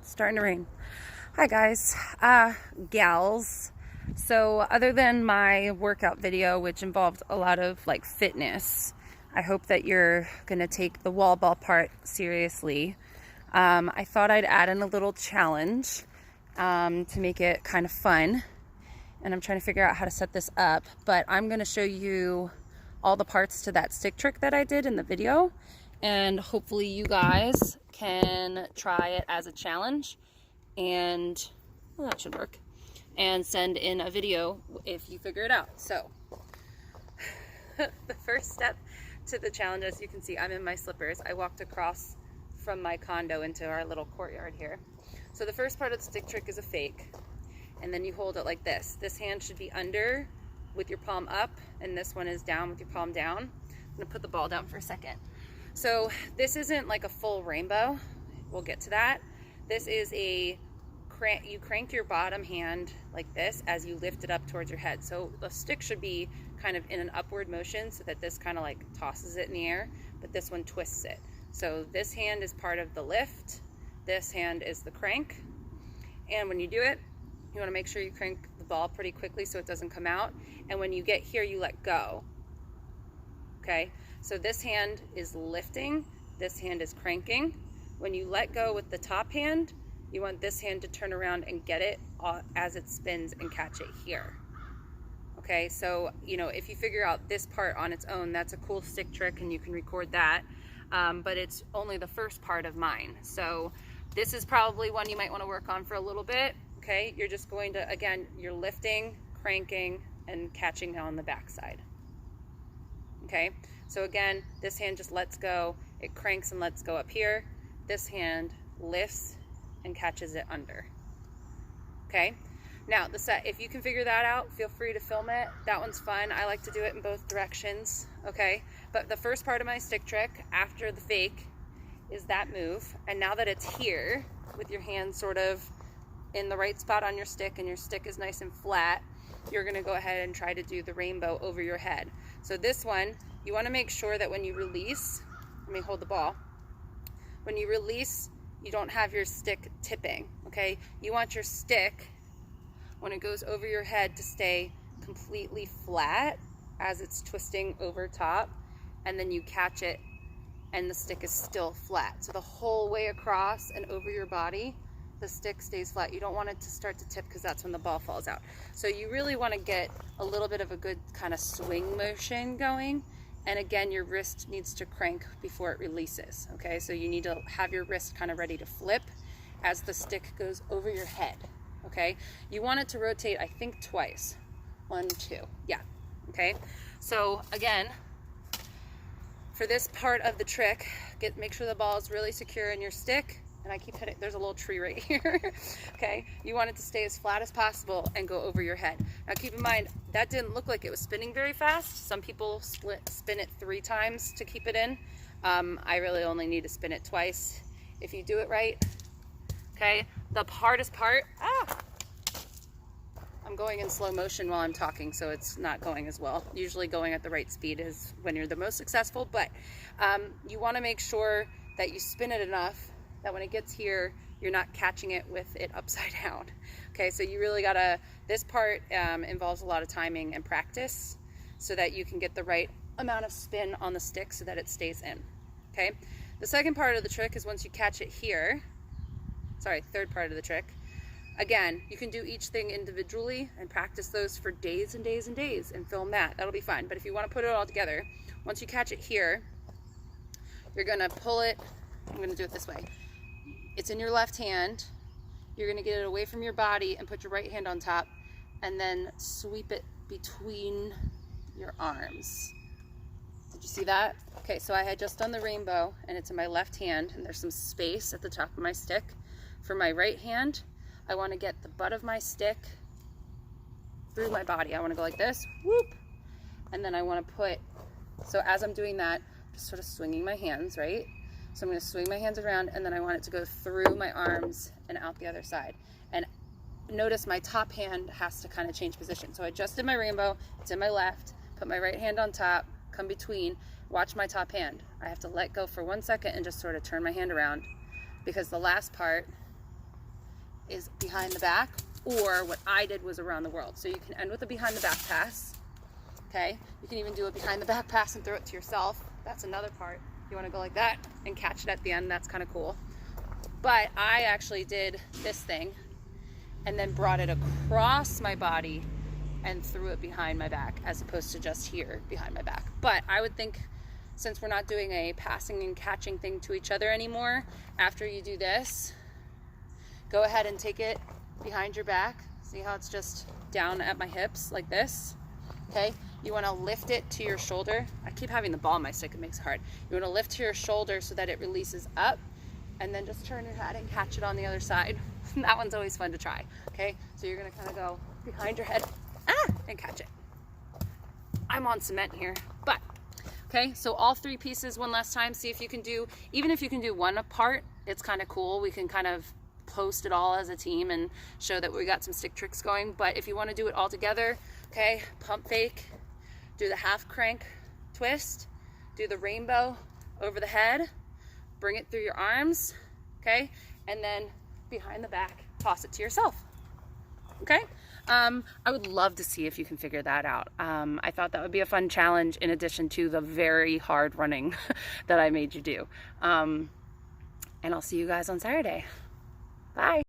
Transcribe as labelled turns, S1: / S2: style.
S1: Starting to rain. Hi guys, gals. So other than my workout video, which involved a lot of like fitness, I hope that you're gonna take the wall ball part seriously. I thought I'd add in a little challenge to make it kind of fun, and I'm trying to figure out how to set this up, but I'm gonna show you all the parts to that stick trick that I did in the video, and hopefully you guys can try it as a challenge, and well, that should work, and send in a video if you figure it out. So the first step to the challenge, as you can see, I'm in my slippers. I walked across from my condo into our little courtyard here. So the first part of the stick trick is a fake, and then you hold it like this. This hand should be under with your palm up, and this one is down with your palm down. I'm gonna put the ball down for a second. So this isn't like a full rainbow. We'll get to that. This is a you crank your bottom hand like this as you lift it up towards your head. So the stick should be kind of in an upward motion so that this kind of like tosses it in the air, but this one twists it. So this hand is part of the lift. This hand is the crank. And when you do it, you want to make sure you crank the ball pretty quickly so it doesn't come out. And when you get here, you let go. Okay, so this hand is lifting, this hand is cranking. When you let go with the top hand, you want this hand to turn around and get it as it spins and catch it here. Okay, so you know, if you figure out this part on its own, that's a cool stick trick and you can record that, but it's only the first part of mine. So this is probably one you might want to work on for a little bit. Okay, you're just going to, again, you're lifting, cranking, and catching on the backside. Okay, so again, this hand just lets go, it cranks and lets go up here. This hand lifts and catches it under. Okay, now the set, if you can figure that out, feel free to film it. That one's fun. I like to do it in both directions. Okay, but the first part of my stick trick after the fake is that move, and now that it's here with your hand sort of in the right spot on your stick and your stick is nice and flat, you're going to go ahead and try to do the rainbow over your head. So this one, you want to make sure that when you release, let me hold the ball, when you release, you don't have your stick tipping. Okay, you want your stick when it goes over your head to stay completely flat as it's twisting over top, and then you catch it and the stick is still flat. So the whole way across and over your body, the stick stays flat. You don't want it to start to tip because that's when the ball falls out. So you really want to get a little bit of a good kind of swing motion going. And again, your wrist needs to crank before it releases. Okay, so you need to have your wrist kind of ready to flip as the stick goes over your head. Okay, you want it to rotate, I think, twice. 1, 2, yeah. Okay, so again, for this part of the trick, make sure the ball is really secure in your stick. And I keep hitting, there's a little tree right here. Okay, you want it to stay as flat as possible and go over your head. Now keep in mind, that didn't look like it was spinning very fast. Some people spin it 3 times to keep it in. I really only need to spin it twice if you do it right. Okay, the hardest part, I'm going in slow motion while I'm talking, so it's not going as well. Usually going at the right speed is when you're the most successful, but you want to make sure that you spin it enough that when it gets here, you're not catching it with it upside down. Okay, so you really gotta, this part involves a lot of timing and practice so that you can get the right amount of spin on the stick so that it stays in. Okay, the second part of the trick is once you catch it here, third part of the trick, again, you can do each thing individually and practice those for days and days and days and film that. That'll be fun. But if you want to put it all together, once you catch it here, you're gonna pull it, I'm gonna do it this way. It's in your left hand. You're gonna get it away from your body and put your right hand on top and then sweep it between your arms. Did you see that? Okay, so I had just done the rainbow and it's in my left hand and there's some space at the top of my stick. For my right hand, I wanna get the butt of my stick through my body. I wanna go like this, whoop, and then I wanna put, so as I'm doing that, just sort of swinging my hands, right? So I'm going to swing my hands around and then I want it to go through my arms and out the other side. And notice my top hand has to kind of change position. So I just did my rainbow, it's in my left, put my right hand on top, come between, watch my top hand. I have to let go for 1 second and just sort of turn my hand around because the last part is behind the back, or what I did was around the world. So you can end with a behind the back pass. Okay, you can even do a behind the back pass and throw it to yourself. That's another part. You want to go like that and catch it at the end. That's kind of cool. But I actually did this thing and then brought it across my body and threw it behind my back, as opposed to just here behind my back. But I would think, since we're not doing a passing and catching thing to each other anymore, after you do this, go ahead and take it behind your back. See how it's just down at my hips like this? Okay, you want to lift it to your shoulder. I keep having the ball on my stick, it makes it hard. You want to lift to your shoulder so that it releases up, and then just turn your head and catch it on the other side. That one's always fun to try. Okay, so you're going to kind of go behind your head, and catch it. I'm on cement here, but okay, so all three pieces one last time. See if you can do, even if you can do one apart, it's kind of cool. We can kind of post it all as a team and show that we got some stick tricks going. But if you want to do it all together, okay, pump fake, do the half crank twist, do the rainbow over the head, bring it through your arms, okay, and then behind the back, toss it to yourself. Okay, I would love to see if you can figure that out. I thought that would be a fun challenge in addition to the very hard running that I made you do. And I'll see you guys on Saturday. Bye.